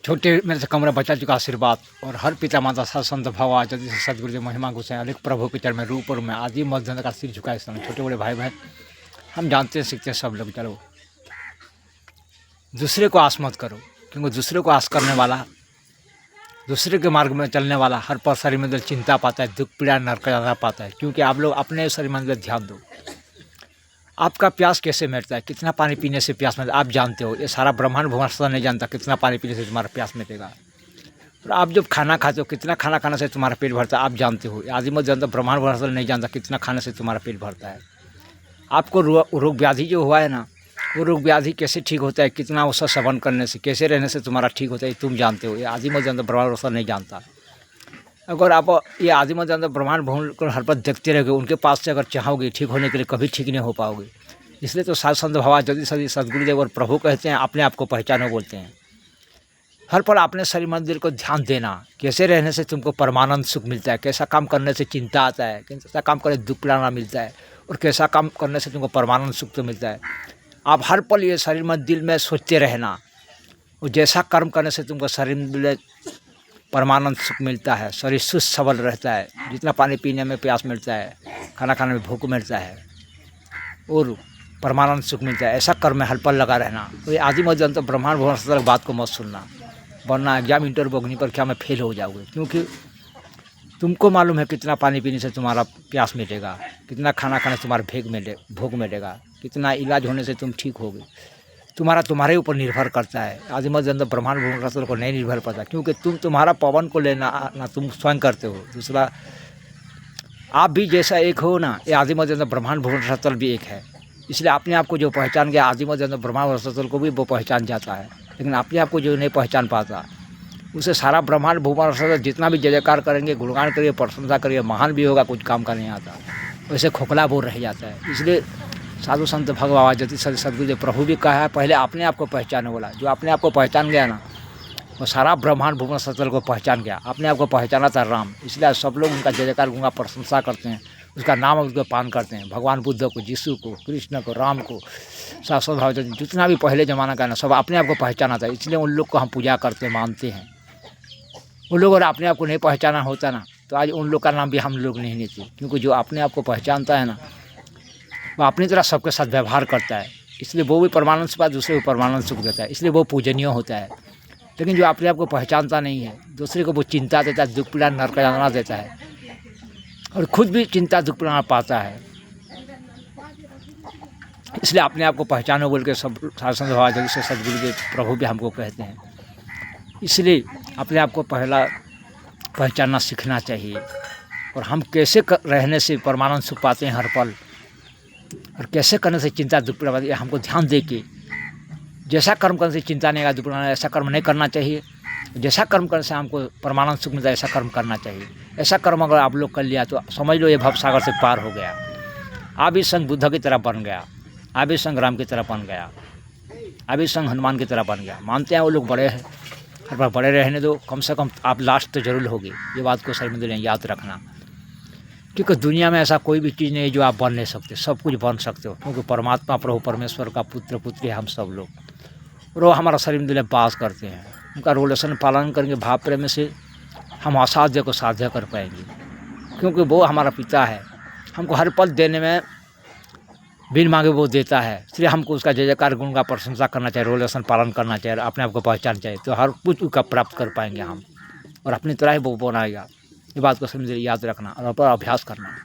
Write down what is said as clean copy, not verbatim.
छोटे मेरे से कमरा बचा चुका आशीर्वाद और हर पिता माता साध संत भव आचार्य से सदगुरुदेव महिमा गोसाई अनेक प्रभु के चरण में रूप और में आदि मध्य का सिर झुका इस समय छोटे बड़े भाई बहन हम जानते हैं सीखते हैं सब लोग। चलो दूसरे को आस मत करो, क्योंकि दूसरे को आस करने वाला, दूसरे के मार्ग में चलने वाला हर पल शरीर में चिंता पाता है, दुख पीड़ा नरक जाना पाता है। क्योंकि आप लोग अपने शरीर में ध्यान दो, आपका प्यास कैसे मिटता है, कितना पानी पीने से प्यास मिटता है आप जानते हो। ये सारा ब्रह्मांड भूमास्ता नहीं जानता कितना पानी पीने से तुम्हारा प्यास मिटेगा। और आप जब खाना खाते हो कितना खाना खाने से तुम्हारा पेट भरता है आप जानते हो। आदि मत जानता, ब्रह्मांड भूमास्ता नहीं जानता कितना खाने से तुम्हारा पेट भरता है। आपको रोग व्याधि जो हुआ है ना, वो रोग व्याधि कैसे ठीक होता है, कितना उसका सेवन करने से, कैसे रहने से तुम्हारा ठीक होता है तुम जानते हो। ये आदि मत जानता, ब्रह्मांड भूमास्ता नहीं जानता। अगर आप ये आदि मत जानता ब्रह्मांड भूमि को हर पल देखते रहोगे, उनके पास से अगर चाहोगे ठीक होने के लिए कभी ठीक नहीं हो पाओगे। इसलिए तो साध संत भव आचार्य सदी सदगुरुदेव और प्रभु कहते हैं अपने आप को पहचानो बोलते हैं। हर पल अपने शरीर मंदिर को ध्यान देना, कैसे रहने से तुमको परमानंद सुख मिलता है, कैसा काम करने से चिंता आता है, कैसा काम करने से दुख पिलाना मिलता है और कैसा काम करने से तुमको परमानंद सुख तो मिलता है। आप हर पल ये शरीर में दिल में सोचते रहना, और जैसा कर्म करने से तुमको शरीर में परमानंद सुख मिलता है, शरीर सुस्त सबल रहता है, जितना पानी पीने में प्यास मिलता है, खाना खाने में भूख मिलता है और परमानंद सुख मिलता है, ऐसा कर्म में हर पल लगा रहना। तो ये आदि मत जानता ब्रह्मांड भूमास्ता बात को मत सुनना, वरना एग्जाम इंटरव्यू अग्नि परीक्षा में फेल हो जाओगे। क्योंकि तुमको मालूम है कितना पानी पीने से तुम्हारा प्यास मिटेगा, कितना खाना खाने से तुम्हारा भूख मिटेगा, कितना इलाज होने से तुम ठीक होगे, तुम्हारे ऊपर निर्भर करता है। आदि मत जानता ब्रह्मांड भूमास्ता को नहीं निर्भर करता, क्योंकि तुम्हारा पवन को लेना ना तुम स्वयं करते हो, दूसरा आप भी जैसा एक हो ना। ये आदि मत जानता ब्रह्मांड भूमास्ता भी एक है। इसलिए अपने आप को जो पहचान गया आदि मत जानता ब्रह्मांड भूमास्ता को भी वो पहचान जाता है। लेकिन अपने आप को जो नहीं पहचान पाता, उसे सारा ब्रह्मांड भूमास्ता जितना भी जय जयकार करेंगे, गुणगान करिए, प्रशंसा करिए, महान भी होगा, कुछ काम का नहीं आता, वैसे खोखला बोल रह जाता है। इसलिए साधु संत भगवान आचार्य सदगुरुदेव प्रभु भी कहा है पहले अपने आप को पहचाने वाला। जो अपने आप को पहचान गया ना, वो सारा ब्रह्मांड भूमास्ता को पहचान गया। अपने आप को पहचाना था राम, इसलिए सब लोग उनका जय जयकार गुणगान प्रशंसा करते हैं, उसका नाम उसको पान करते हैं। भगवान बुद्ध को, यीशु को, कृष्ण को, राम को, शाश्वत भाव जितना भी पहले ज़माना का ना, सब अपने आप को पहचाना था। इसलिए उन लोग को हम पूजा करते मानते हैं। उन लोग अगर अपने आप को नहीं पहचाना होता ना, तो आज उन लोग का नाम भी हम लोग नहीं लेते। क्योंकि जो अपने आप को पहचानता है ना, वो अपनी तरह सबके साथ व्यवहार करता है, इसलिए वो भी परमानंद सुख, दूसरे को परमानंद सुख देता है, इसलिए वो पूजनीय होता है। लेकिन जो अपने आप को पहचानता नहीं है, दूसरे को वो चिंता देता है, दुख पीड़ा नरक जाना देता है, और खुद भी चिंता दुख पीड़ा पाता है। इसलिए अपने आप को पहचानो बोल के सब साध संत भव आचार्य से सदगुरुदेव प्रभु भी हमको कहते हैं। इसलिए अपने आप को पहला पहचानना सीखना चाहिए, और हम कैसे रहने से परमानंद सुख पाते हैं हर पल, और कैसे करने से चिंता दुख पीड़ा पाती है, हमको ध्यान दे के जैसा कर्म करने से चिंता नहीं आएगा, दुख पीड़ा ऐसा कर्म नहीं करना चाहिए। जैसा कर्म करने से हमको परमानंद सुख मिलता है ऐसा कर्म करना चाहिए। ऐसा कर्म अगर आप लोग कर लिया तो समझ लो ये भवसागर से पार हो गया, आप भी संग बुद्ध की तरह बन गया, आप भी संग राम की तरह बन गया, आप भी संग हनुमान की तरह बन गया। मानते हैं वो लोग बड़े हैं, हर बार बड़े रहने दो, कम से कम आप लास्ट तो जरूर होगे। ये बात को सही में याद रखना, क्योंकि दुनिया में ऐसा कोई भी चीज़ नहीं है जो आप बन नहीं सकते, सब कुछ बन सकते हो। क्योंकि परमात्मा प्रभु परमेश्वर का पुत्र पुत्री हम सब लोग, और वो हमारा शरीर में वास करते हैं। उनका रोलेशन पालन करेंगे भाव प्रेम से, हम असाध्य को साध्य कर पाएंगे। क्योंकि वो हमारा पिता है, हमको हर पल देने में बिन मांगे वो देता है। इसलिए हमको उसका जय जयकार गुण का प्रशंसा करना चाहिए, रोलेशन पालन करना चाहिए, अपने आप को पहचान चाहिए, तो हर कुछ उसका प्राप्त कर पाएंगे हम, और अपनी तरह ही वो बनाएगा। ये बात को समझ याद रखना और अभ्यास करना।